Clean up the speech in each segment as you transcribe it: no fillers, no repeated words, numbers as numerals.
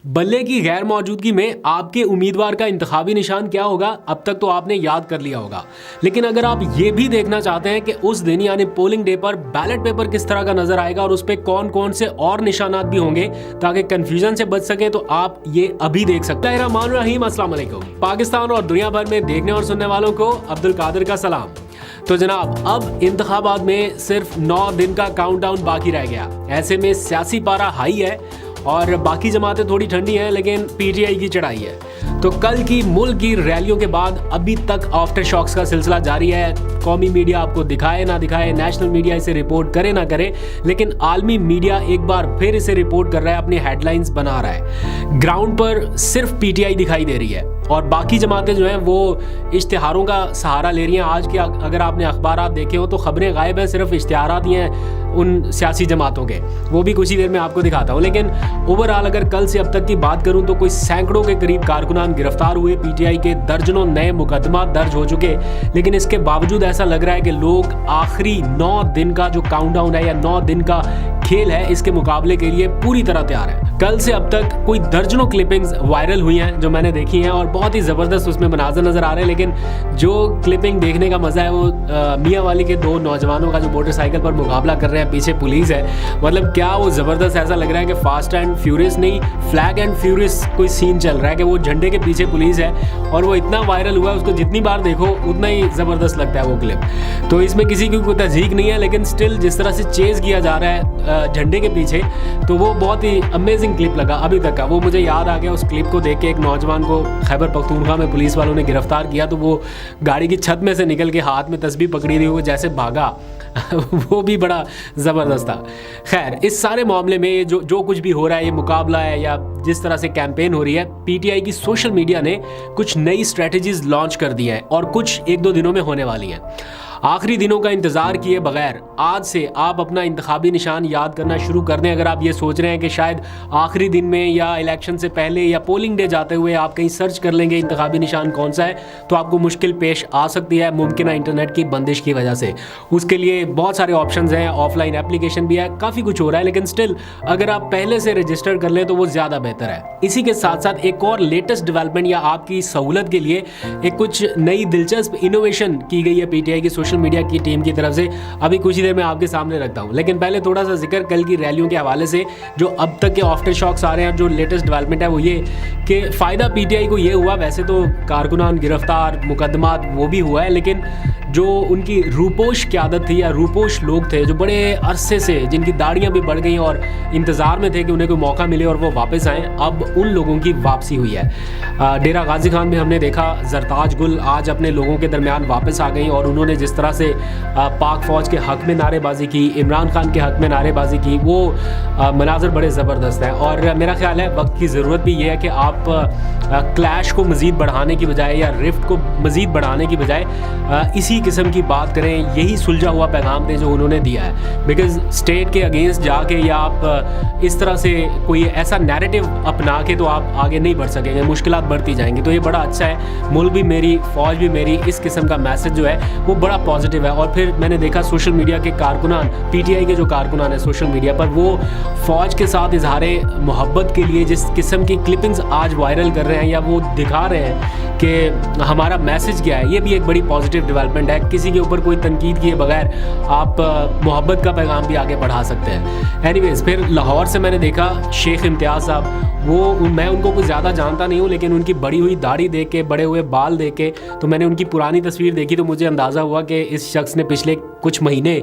बल्ले की गैर मौजूदगी में आपके उम्मीदवार का इंतखाबी निशान क्या होगा, अब तक तो आपने याद कर लिया होगा। लेकिन अगर आप ये भी देखना चाहते हैं कि उस दिन यानी पोलिंग डे पर बैलेट पेपर किस तरह का नजर आएगा और उस पर कौन कौन से और निशानात भी होंगे ताकि कंफ्यूजन से बच सके, तो आप ये अभी देख सकते हैं। रहमान रहीम, अस्सलाम वालेकुम। पाकिस्तान और दुनिया भर में देखने और सुनने वालों को अब्दुल कादिर का सलाम। तो जनाब, अब इंतखाबात में सिर्फ 9 दिन का काउंटडाउन बाकी रह गया। ऐसे में सियासी पारा हाई है और बाकी जमातें थोड़ी ठंडी हैं, लेकिन पीटीआई की चढ़ाई है। तो कल की मुल्क की रैलियों के बाद अभी तक आफ्टर शॉक्स का सिलसिला जारी है। कौमी मीडिया आपको दिखाए ना दिखाए, नेशनल मीडिया इसे रिपोर्ट करे ना करे, लेकिन आलमी मीडिया एक बार फिर इसे रिपोर्ट कर रहा है, अपनी हेडलाइंस बना रहा है। ग्राउंड पर सिर्फ पीटीआई दिखाई दे रही है और बाकी जमातें जो हैं वो इश्तिहारों का सहारा ले रही हैं। आज के अगर आपने अखबार देखे हो तो खबरें गायब हैं, सिर्फ इश्तिहारात ही हैं उन सियासी जमातों के, वो भी कुछ ही देर में आपको दिखाता हूँ। लेकिन ओवरऑल अगर कल से अब तक की बात करूँ तो कोई सैकड़ों के करीब कारकुनान गिरफ्तार हुए, पीटीआई के दर्जनों नए मुकदमा दर्ज हो चुके। लेकिन इसके बावजूद ऐसा लग रहा है कि लोग आखिरी 9 दिन का जो काउंटडाउन है या 9 दिन का खेल है, इसके मुकाबले के लिए पूरी तरह तैयार है। कल से अब तक कोई दर्जनों क्लिपिंग्स वायरल हुई हैं जो मैंने देखी हैं और बहुत ही ज़बरदस्त उसमें मनाजर नज़र आ रहे हैं। लेकिन जो क्लिपिंग देखने का मज़ा है वो मियाँ वाली के 2 नौजवानों का जो मोटरसाइकिल पर मुकाबला कर रहे हैं, पीछे पुलिस है। मतलब क्या वो ज़बरदस्त, ऐसा लग रहा है कि फास्ट एंड फ्यूरियस नहीं, फ्लैग एंड फ्यूरियस कोई सीन चल रहा है कि वो झंडे के पीछे पुलिस है और वो इतना वायरल हुआ है, उसको जितनी बार देखो उतना ही ज़बरदस्त लगता है वो क्लिप। तो इसमें किसी की कोई तज़हीक नहीं है, लेकिन स्टिल जिस तरह से चेज़ किया जा रहा है झंडे के पीछे, तो वो बहुत ही अमेजिंग क्लिप लगा अभी तक का। वो मुझे याद आ गया, उस क्लिप को देख के एक नौजवान को खैबर पख्तूनख्वा में पुलिस वालों ने गिरफ्तार किया तो वो गाड़ी की छत में से निकल के हाथ में तस्बीह पकड़ी थी, वो जैसे भागा वो भी बड़ा ज़बरदस्त था। खैर, इस सारे मामले में जो कुछ भी हो रहा है, ये मुकाबला है या जिस तरह से कैंपेन हो रही है, पीटीआई की सोशल मीडिया ने कुछ नई स्ट्रेटजीज लॉन्च कर दी हैं और कुछ 1-2 दिनों में होने वाली हैं। आखिरी दिनों का इंतज़ार किए बगैर आज से आप अपना इंतखाबी निशान याद करना शुरू कर दें। अगर आप ये सोच रहे हैं कि शायद आखिरी दिन में या इलेक्शन से पहले या पोलिंग डे जाते हुए आप कहीं सर्च कर लेंगे इंतखाबी निशान कौन सा है, तो आपको मुश्किल पेश आ सकती है, मुमकिन है इंटरनेट की बंदिश की वजह से। उसके लिए बहुत सारे ऑप्शंस हैं, ऑफलाइन एप्लीकेशन भी है, काफ़ी कुछ हो रहा है। लेकिन स्टिल अगर आप पहले से रजिस्टर कर लें तो वो ज़्यादा बेहतर है। इसी के साथ साथ एक और लेटेस्ट डेवलपमेंट या आपकी सहूलत के लिए एक कुछ नई दिलचस्प इनोवेशन की गई है पीटीआई की सोशल मीडिया की टीम की तरफ से। अभी कुछ ही देर में आपके सामने रखता हूं, लेकिन पहले थोड़ा सा जिक्र कल की रैलियों के हवाले से जो अब तक के आफ्टर शॉक्स आ रहे हैं। जो लेटेस्ट डेवलपमेंट है वो ये कि फ़ायदा पीटीआई को ये हुआ, वैसे तो कारकुनान गिरफ्तार, मुकदमा वो भी हुआ है, लेकिन जो उनकी रूपोश क़यादत थी या रूपोश लोग थे जो बड़े अरसे से, जिनकी दाढ़ियाँ भी बढ़ गई और इंतज़ार में थे कि उन्हें कोई मौका मिले और वो वापस आएँ, अब उन लोगों की वापसी हुई है। डेरा गाजी खान में हमने देखा जरताज गुल आज अपने लोगों के दरमियान वापस आ गई और उन्होंने जिस तरह से पाक फ़ौज के हक़ में नारेबाजी की, इमरान खान के हक़ में नारेबाजी की, वो मनाज़र बड़े ज़बरदस्त हैं। और मेरा ख़्याल है वक्त की ज़रूरत भी ये है कि आप क्लैश को मज़ीद बढ़ाने की बजाय या रिफ्ट को मज़ीद बढ़ाने की बजाय इसी किस्म की बात करें, यही सुलझा हुआ पैगाम थे जो उन्होंने दिया है। बिकॉज़ स्टेट के अगेंस्ट जाके या आप इस तरह से कोई ऐसा नैरेटिव अपना के तो आप आगे नहीं बढ़ सकेंगे, मुश्किलात बढ़ती जाएंगी। तो ये बड़ा अच्छा है, मुल्क भी मेरी, फ़ौज भी मेरी, इस किस्म का मैसेज जो है वो बड़ा पॉजिटिव है। और फिर मैंने देखा सोशल मीडिया के कारकुनान, पीटीआई के जो कारकुनान है सोशल मीडिया पर, वो फ़ौज के साथ इजहार मोहब्बत के लिए जिस किस्म की क्लिपिंग्स आज वायरल कर रहे हैं या वो दिखा रहे हैं कि हमारा मैसेज क्या है, ये भी एक बड़ी पॉजिटिव डेवलपमेंट है। किसी के ऊपर कोई तनकीद किए बगैर आप मोहब्बत का पैगाम भी आगे बढ़ा सकते हैं। एनीवेज़, फिर लाहौर से मैंने देखा शेख इम्तियाज़ साहब, वो मैं उनको कुछ ज़्यादा जानता नहीं हूँ, लेकिन उनकी बड़ी हुई दाढ़ी देख के, बड़े हुए बाल देख के, तो मैंने उनकी पुरानी तस्वीर देखी तो मुझे अंदाज़ा हुआ कि इस शख्स ने पिछले कुछ महीने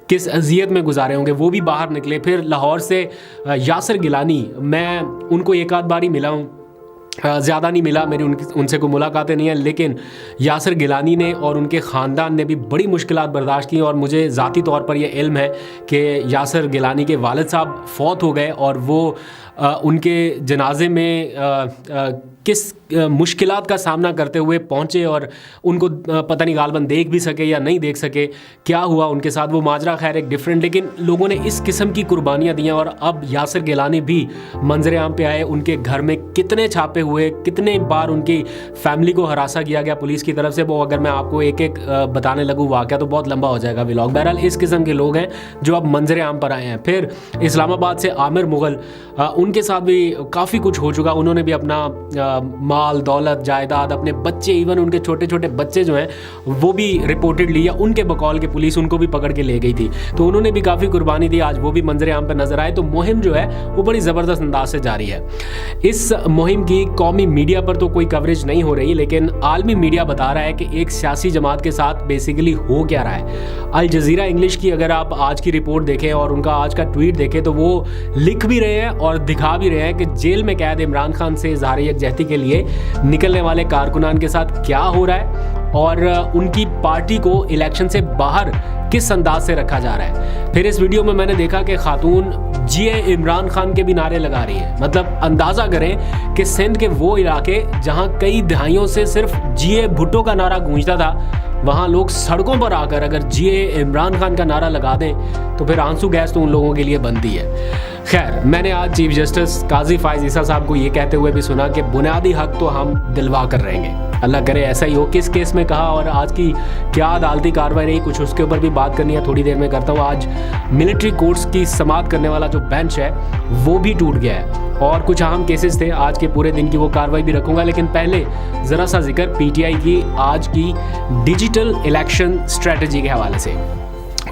किस अजियत में गुजारे होंगे। वो भी बाहर निकले। फिर लाहौर से यासिर गिलानी, मैं उनको एक आध बार ही मिला हूँ, ज़्यादा नहीं मिला, मेरी उनसे कोई मुलाकातें नहीं है, लेकिन यासिर गिलानी ने और उनके ख़ानदान ने भी बड़ी मुश्किलात बर्दाश्त की और मुझे ज़ाती तौर पर यह इल्म है कि यासिर गिलानी के वालिद साहब फ़ौत हो गए और वो उनके जनाजे में किस मुश्किलात का सामना करते हुए पहुँचे और उनको पता नहीं गालबन देख भी सके या नहीं देख सके, क्या हुआ उनके साथ, वो माजरा खैर एक डिफरेंट, लेकिन लोगों ने इस किस्म की कुर्बानियाँ दी हैं। और अब यासिर गिलानी भी मंजर आम पे आए, उनके घर में कितने छापे हुए, कितने बार उनकी फैमिली को हरासा किया गया पुलिस की तरफ से, वो अगर मैं आपको एक एक बताने लगूँ वाक़या तो बहुत लंबा हो जाएगा व्लॉग। बहरहाल इस किस्म के लोग हैं जो अब मंजर आम पर आए हैं। फिर इस्लामाबाद से आमिर मुग़ल, उनके साथ भी काफ़ी कुछ हो चुका। उन्होंने भी अपना माल दौलत जायदाद, अपने बच्चे, इवन उनके छोटे छोटे बच्चे जो हैं वो भी रिपोर्टेडली या उनके बकौल के पुलिस उनको भी पकड़ के ले गई थी। तो उन्होंने भी काफ़ी कुर्बानी दी, आज वो भी मंजर आम पर नजर आए। तो मुहिम जो है वो बड़ी ज़बरदस्त अंदाज से जारी है। इस मुहिम की कौमी मीडिया पर तो कोई कवरेज नहीं हो रही, लेकिन आलमी मीडिया बता रहा है कि एक सियासी जमात के साथ बेसिकली हो क्या रहा है। अल जज़ीरा इंग्लिश की अगर आप आज की रिपोर्ट देखें और उनका आज का ट्वीट देखें तो वो लिख भी रहे हैं और दिखा भी रहे हैं कि जेल में कैद इमरान खान से इज़हार यकजहती के लिए निकलने वाले कारकुनान के साथ क्या हो रहा है और उनकी पार्टी को इलेक्शन से बाहर किस अंदाज से रखा जा रहा है। फिर इस वीडियो में मैंने देखा कि खातून जिए इमरान खान के भी नारे लगा रही है। मतलब अंदाज़ा करें कि सिंध के वो इलाके जहां कई दहाइयों से सिर्फ जिए भुट्टो का नारा गूंजता था, वहाँ लोग सड़कों पर आकर अगर जिए इमरान खान का नारा लगा दें तो फिर आंसू गैस तो उन लोगों के लिए बनती है। खैर, मैंने आज चीफ जस्टिस काजी फायज ईसा साहब को ये कहते हुए भी सुना कि बुनियादी हक तो हम दिलवा कर रहेंगे। अल्लाह करे ऐसा ही हो। किस केस में कहा और आज की क्या अदालती कार्रवाई रही, कुछ उसके ऊपर भी बात करनी है, थोड़ी देर में करता हूँ। आज मिलिट्री कोर्ट्स की समाअत करने वाला जो बेंच है वो भी टूट गया है और कुछ अहम केसेस थे। आज के पूरे दिन की वो कार्रवाई भी रखूंगा, लेकिन पहले ज़रा सा जिक्र पीटीआई की आज की डिजिटल इलेक्शन स्ट्रेटजी के हवाले से।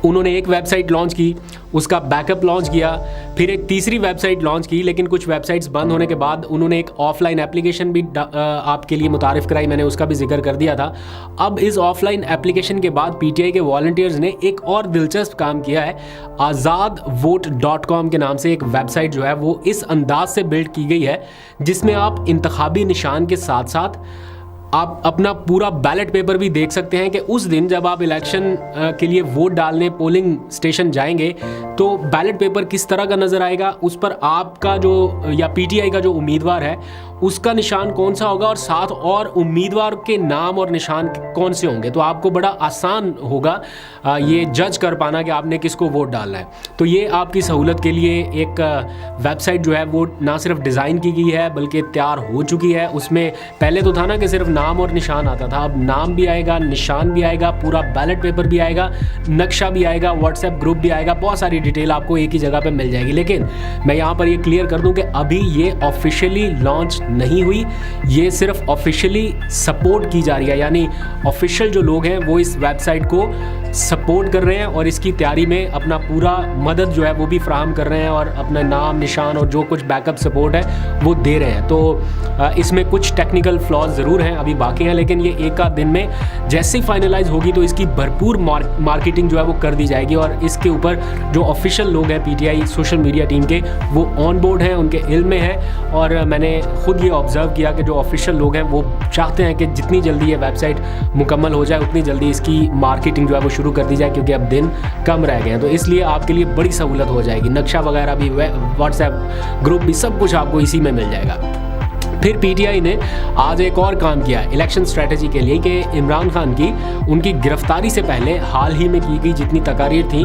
उन्होंने एक वेबसाइट लॉन्च की, उसका बैकअप लॉन्च किया, फिर एक तीसरी वेबसाइट लॉन्च की, लेकिन कुछ वेबसाइट्स बंद होने के बाद उन्होंने एक ऑफलाइन एप्लीकेशन भी आपके लिए मुतारिफ कराई, मैंने उसका भी जिक्र कर दिया था। अब इस ऑफलाइन एप्लीकेशन के बाद पीटीआई के वॉलंटियर्स ने एक और दिलचस्प काम किया है। azadvote.com के नाम से एक वेबसाइट जो है वो इस अंदाज से बिल्ड की गई है जिसमें आप इंतखाबी निशान के साथ साथ आप अपना पूरा बैलेट पेपर भी देख सकते हैं कि उस दिन जब आप इलेक्शन के लिए वोट डालने पोलिंग स्टेशन जाएंगे तो बैलेट पेपर किस तरह का नज़र आएगा, उस पर आपका जो या पीटीआई का जो उम्मीदवार है उसका निशान कौन सा होगा और साथ और उम्मीदवार के नाम और निशान कौन से होंगे। तो आपको बड़ा आसान होगा ये जज कर पाना कि आपने किसको वोट डालना है। तो ये आपकी सहूलत के लिए एक वेबसाइट जो है वो ना सिर्फ डिज़ाइन की गई है बल्कि तैयार हो चुकी है। उसमें पहले तो था ना कि सिर्फ नाम और निशान आता था, अब नाम भी आएगा, निशान भी आएगा, पूरा बैलेट पेपर भी आएगा, नक्शा भी आएगा, व्हाट्सएप ग्रुप भी आएगा, बहुत सारी डिटेल आपको एक ही जगह पे मिल जाएगी। लेकिन मैं यहाँ पर ये क्लियर कर दूँ कि अभी ये ऑफिशियली लॉन्च नहीं हुई, ये सिर्फ ऑफिशियली सपोर्ट की जा रही है, यानी ऑफिशियल जो लोग हैं वो इस वेबसाइट को सपोर्ट कर रहे हैं और इसकी तैयारी में अपना पूरा मदद जो है वो भी फ्राहम कर रहे हैं और अपना नाम निशान और जो कुछ बैकअप सपोर्ट है वो दे रहे हैं। तो इसमें कुछ टेक्निकल फ्लॉज ज़रूर हैं, अभी बाकी हैं, लेकिन ये एक आध दिन में जैसे ही फाइनलाइज होगी तो इसकी भरपूर मार्केटिंग जो है वो कर दी जाएगी और इसके ऊपर जो ऑफिशियल लोग हैं पीटीआई सोशल मीडिया टीम के वो ऑन बोर्ड हैं, उनके इल्म में है। और मैंने खुद ये ऑब्जर्व किया कि जो ऑफिशियल लोग हैं वो चाहते हैं कि जितनी जल्दी ये वेबसाइट मुकम्मल हो जाए उतनी जल्दी इसकी मार्केटिंग जो है वो शुरू कर दी जाए, क्योंकि अब दिन कम रह गए हैं। तो इसलिए आपके लिए बड़ी सहूलत हो जाएगी, नक्शा वगैरह भी, व्हाट्सएप ग्रुप भी, सब कुछ आपको इसी में मिल जाएगा। फिर पीटीआई ने आज एक और काम किया इलेक्शन स्ट्रेटजी के लिए कि इमरान खान की उनकी गिरफ्तारी से पहले हाल ही में की गई जितनी तकारीर थी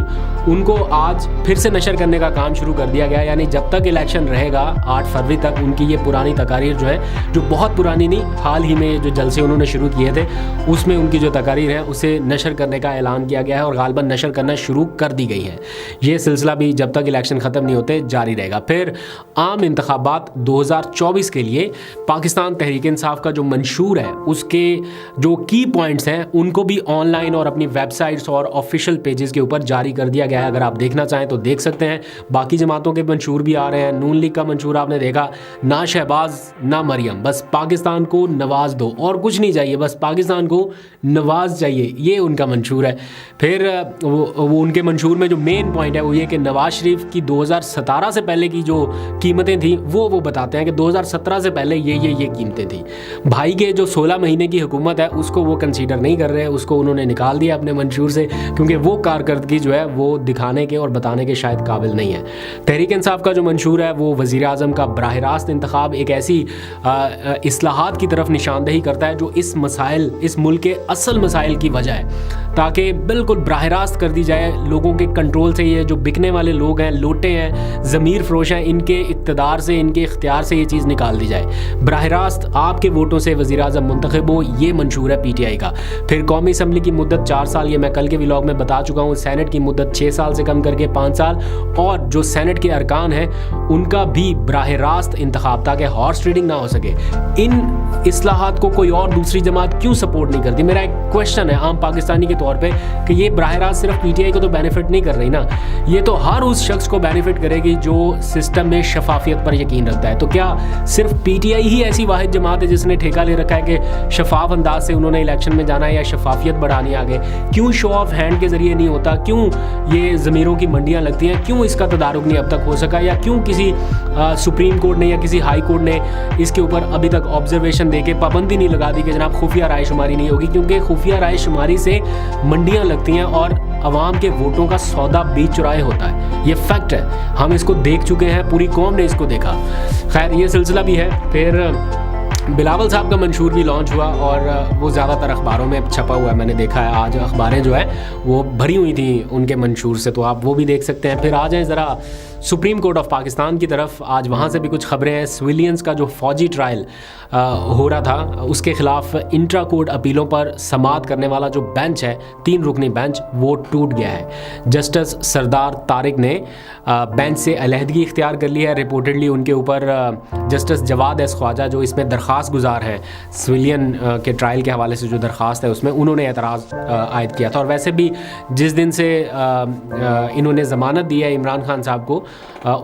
उनको आज फिर से नशर करने का काम शुरू कर दिया गया। यानी जब तक इलेक्शन रहेगा 8 फरवरी तक उनकी ये पुरानी तकारीर जो है, जो बहुत पुरानी नहीं, हाल ही में जो जलसे उन्होंने शुरू किए थे उसमें उनकी जो तकारीर है उसे नशर करने का ऐलान किया गया है और गालबन नशर करना शुरू कर दी गई है। ये सिलसिला भी जब तक इलेक्शन ख़त्म नहीं होते जारी रहेगा। फिर आम इंतखाबात 2024 के लिए पाकिस्तान तहरीक इंसाफ का जो मंशूर है उसके जो की पॉइंट्स हैं उनको भी ऑनलाइन और अपनी वेबसाइट्स और ऑफिशियल पेजेस के ऊपर जारी कर दिया गया है। अगर आप देखना चाहें तो देख सकते हैं। बाकी जमातों के मंशूर भी आ रहे हैं। नून लीग का मंशूर आपने देखा, ना शहबाज ना मरियम, बस पाकिस्तान को नवाज दो और कुछ नहीं चाहिए, बस पाकिस्तान को नवाज चाहिए, ये उनका मंशूर है। फिर वो उनके मंशूर में जो मेन पॉइंट है वो ये कि नवाज शरीफ की 2017 से पहले की जो कीमतें थी वो बताते हैं कि 2017 से पहले ये कीमतें थी। भाई के जो 16 महीने की हुकूमत है उसको वो कंसीडर नहीं कर रहे, उसको उन्होंने निकाल दिया अपने मंशूर से, क्योंकि वो कारकर्दगी जो है वो दिखाने के और बताने के शायद काबिल नहीं है। तहरीक इंसाफ का जो मंशूर है वो वज़ीर आज़म का बराह रास्त इंतखाब एक ऐसी इस्लाहात की तरफ निशानदही करता है जो इस मुल्क के असल मसाइल की वजह है, ताकि बिल्कुल बराह रास्त कर दी जाए लोगों के कंट्रोल से। ये जो बिकने वाले लोग हैं, लोटे हैं, ज़मीर फरोश हैं, इनके इक़्तिदार से, इनके इख्तियार से ये चीज़ निकाल दी जाए। बराह रास्त आपके वोटों से वज़ीर आज़म मुंतखब हो, ये मंशूर है पीटीआई का। फिर कौमी असम्बली की मुद्दत 4 साल, ये मैं कल के व्लॉग में बता चुका हूँ। सेनेट की मुद्दत 6 साल से कम करके 5 साल, और जो सेनेट के अरकान हैं उनका भी बराह रास्त इंतखाब, ताकि हॉर्स ट्रेडिंग ना हो सके। इन इस्लाहात को कोई और दूसरी जमात क्यों सपोर्ट नहीं करती? मेरा एक क्वेश्चन है आम पाकिस्तानी के तौर पे कि ये बराह रास्त सिर्फ पीटीआई को तो बेनिफिट नहीं कर रही ना, ये तो हर उस शख्स को बेनिफिट करेगी जो सिस्टम में शफाफियत पर यकीन रखता है। तो क्या सिर्फ पीटीआई ही ऐसी वाहिद जमात है जिसने ठेका ले रखा है कि शफाफ अंदाज से उन्होंने इलेक्शन में जाना है या शफाफियत बढ़ानी आगे? क्यों शो ऑफ हैंड के जरिए नहीं होता? क्यों ये ज़मीरों की मंडियाँ लगती हैं? क्यों इसका तदारुक नहीं अब तक हो सका? या क्यों किसी सुप्रीम कोर्ट ने या किसी हाई कोर्ट ने इसके ऊपर अभी तक ऑब्जर्वेशन दे के पाबंदी नहीं लगा दी कि जनाब खुफिया राय शुमारी नहीं होगी? क्योंकि खुफिया राय शुमारी से मंडियाँ लगती हैं और अवाम के वोटों का सौदा बीच चुराए होता है। ये फैक्ट है, हम इसको देख चुके हैं, पूरी कौम ने इसको देखा। खैर ये सिलसिला भी है। फिर बिलावल साहब का मंशूर भी लॉन्च हुआ और वो ज़्यादातर अखबारों में छपा हुआ है, मैंने देखा है। आज अखबारें जो है वो भरी हुई थी उनके मंशूर से, तो आप वो भी देख सकते हैं। फिर आ जाएँ ज़रा सुप्रीम कोर्ट ऑफ पाकिस्तान की तरफ। आज वहाँ से भी कुछ खबरें हैं। सिविलियंस का जो फ़ौजी ट्रायल हो रहा था उसके ख़िलाफ़ इंट्रा कोर्ट अपीलों पर समाअत करने वाला जो बेंच है, 3 रुकनी बेंच, वो टूट गया है। जस्टिस सरदार तारिक ने बेंच से अलहदगी इख्तियार कर ली है। रिपोर्टेडली उनके ऊपर जस्टिस जवाद एस ख्वाजा जो इसमें दरख्वास्त गुजार है, सिविलियन के ट्रायल के हवाले से जो दरख्वास्त है उसमें उन्होंने एतराज़ आयद किया था। और वैसे भी जिस दिन से इन्होंने ज़मानत दी है इमरान खान साहब को,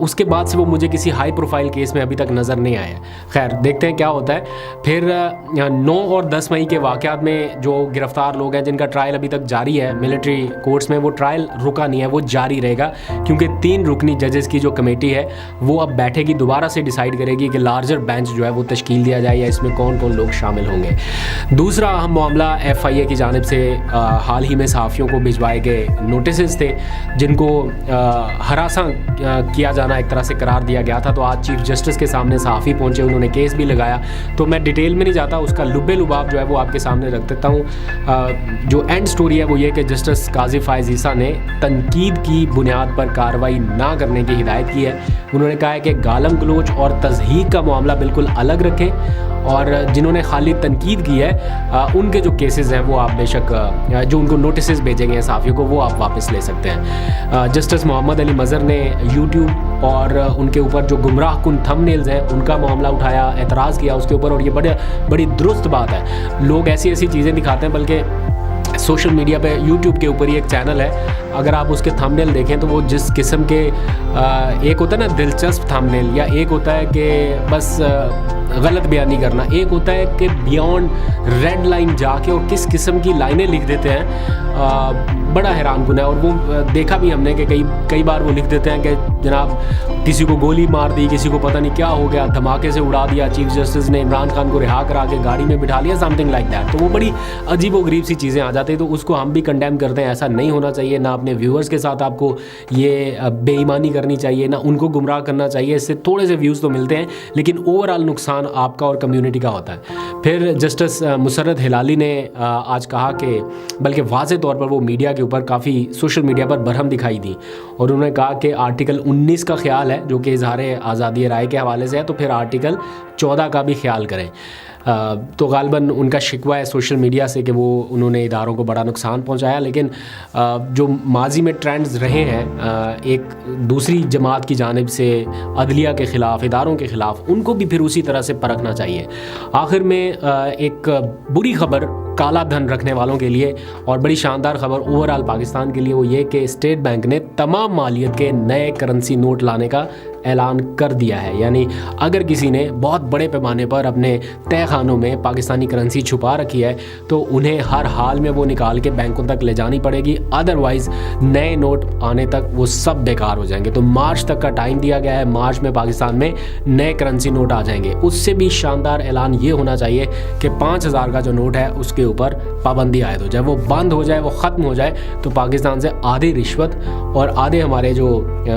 उसके बाद से वो मुझे किसी हाई प्रोफाइल केस में अभी तक नज़र नहीं आया। खैर देखते हैं क्या होता है। फिर 9 और 10 मई के वाक़यात में जो गिरफ्तार लोग हैं जिनका ट्रायल अभी तक जारी है मिलिट्री कोर्ट्स में, वो ट्रायल रुका नहीं है, वो जारी रहेगा, क्योंकि 3 रुकनी जजेस की जो कमेटी है वो अब बैठेगी, दोबारा से डिसाइड करेगी कि लार्जर बेंच जो है वो तश्कील दिया जाए या इसमें कौन कौन लोग शामिल होंगे। दूसरा अहम मामला FIA की जानिब से हाल ही में सहाफ़ियों को भिजवाए गए नोटिस थे जिनको हरासा किया जाना एक तरह से करार दिया गया था। तो आज चीफ जस्टिस के सामने सहाफ़ी पहुंचे, उन्होंने केस भी लगाया। तो मैं डिटेल में नहीं जाता, उसका लुब्बे लुबाब जो है वो आपके सामने रख देता हूँ। जो एंड स्टोरी है वो ये कि जस्टिस काजी फायज़ ईसा ने तनकीद की बुनियाद पर कार्रवाई ना करने की हिदायत की है। उन्होंने कहा है कि गालम गलोच और तज़हीक का मामला बिल्कुल अलग रखें, और जिन्होंने खाली तनकीद की है उनके जो केसेस हैं वो आप बेशक जो उनको नोटिस भेजे गए हैं सहाफ़ियों को वो आप वापस ले सकते हैं। जस्टिस मोहम्मद अली मज़हर ने यूट्यूब और उनके ऊपर जो गुमराह कुन थंबनेल्स हैं उनका मामला उठाया, एतराज़ किया उसके ऊपर, और ये बड़ी दुरुस्त बात है। लोग ऐसी ऐसी चीज़ें दिखाते हैं, बल्कि सोशल मीडिया पे यूट्यूब के ऊपर ही एक चैनल है, अगर आप उसके थंबनेल देखें तो वो जिस किस्म के एक होता है ना दिलचस्प थंबनेल, या एक होता है कि बस गलत बयानी करना, एक होता है कि बियॉन्ड रेड लाइन जाके और किस किस्म की लाइनें लिख देते हैं, बड़ा हैरान कुन है। और वो देखा भी हमने कि कई बार वो लिख देते हैं कि जनाब किसी को गोली मार दी, किसी को पता नहीं क्या हो गया, धमाके से उड़ा दिया, चीफ जस्टिस ने इमरान खान को रिहा करा के गाड़ी में बिठा लिया, समथिंग लाइक दैट। तो वो बड़ी अजीब व गरीब सी चीज़ें आ जाती हैं, तो उसको हम भी कंडेम करते हैं। ऐसा नहीं होना चाहिए, ना अपने व्यूअर्स के साथ आपको ये बेईमानी करनी चाहिए, ना उनको गुमराह करना चाहिए। इससे थोड़े से व्यूज़ तो मिलते हैं लेकिन ओवरऑल नुकसान आपका और कम्युनिटी का होता है। फिर जस्टिस मुसर्रत हिलाली ने आज कहा कि, बल्कि वाज़े तौर पर वो मीडिया के ऊपर काफ़ी सोशल मीडिया पर बरहम दिखाई दी, और उन्होंने कहा कि आर्टिकल 19 का ख्याल है जो कि इज़हार आज़ादी राय के हवाले से है, तो फिर आर्टिकल 14 का भी ख्याल करें। तो गालबन उनका शिकवा है सोशल मीडिया से कि वो उन्होंने इदारों को बड़ा नुकसान पहुंचाया, लेकिन जो माजी में ट्रेंड्स रहे हैं एक दूसरी जमात की जानिब से अदलिया के ख़िलाफ़, इदारों के ख़िलाफ़, उनको भी फिर उसी तरह से परखना चाहिए। आखिर में एक बुरी खबर काला धन रखने वालों के लिए और बड़ी शानदार खबर ओवरऑल पाकिस्तान के लिए वो ये कि स्टेट बैंक ने तमाम मालियत के नए करेंसी नोट लाने का ऐलान कर दिया है। यानी अगर किसी ने बहुत बड़े पैमाने पर अपने तय खानों में पाकिस्तानी करेंसी छुपा रखी है तो उन्हें हर हाल में वो निकाल के बैंकों तक ले जानी पड़ेगी, अदरवाइज़ नए नोट आने तक वो सब बेकार हो जाएंगे। तो मार्च तक का टाइम दिया गया है, मार्च में पाकिस्तान में नए करेंसी नोट आ जाएंगे। उससे भी शानदार ऐलान ये होना चाहिए कि 5000 का जो नोट है उसके ऊपर पाबंदी आयद हो जाए, वो बंद हो जाए, वो ख़त्म हो जाए, तो पाकिस्तान से आधी रिश्वत और आधे हमारे जो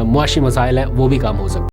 मुआशी मसाइल हैं वो भी कम हो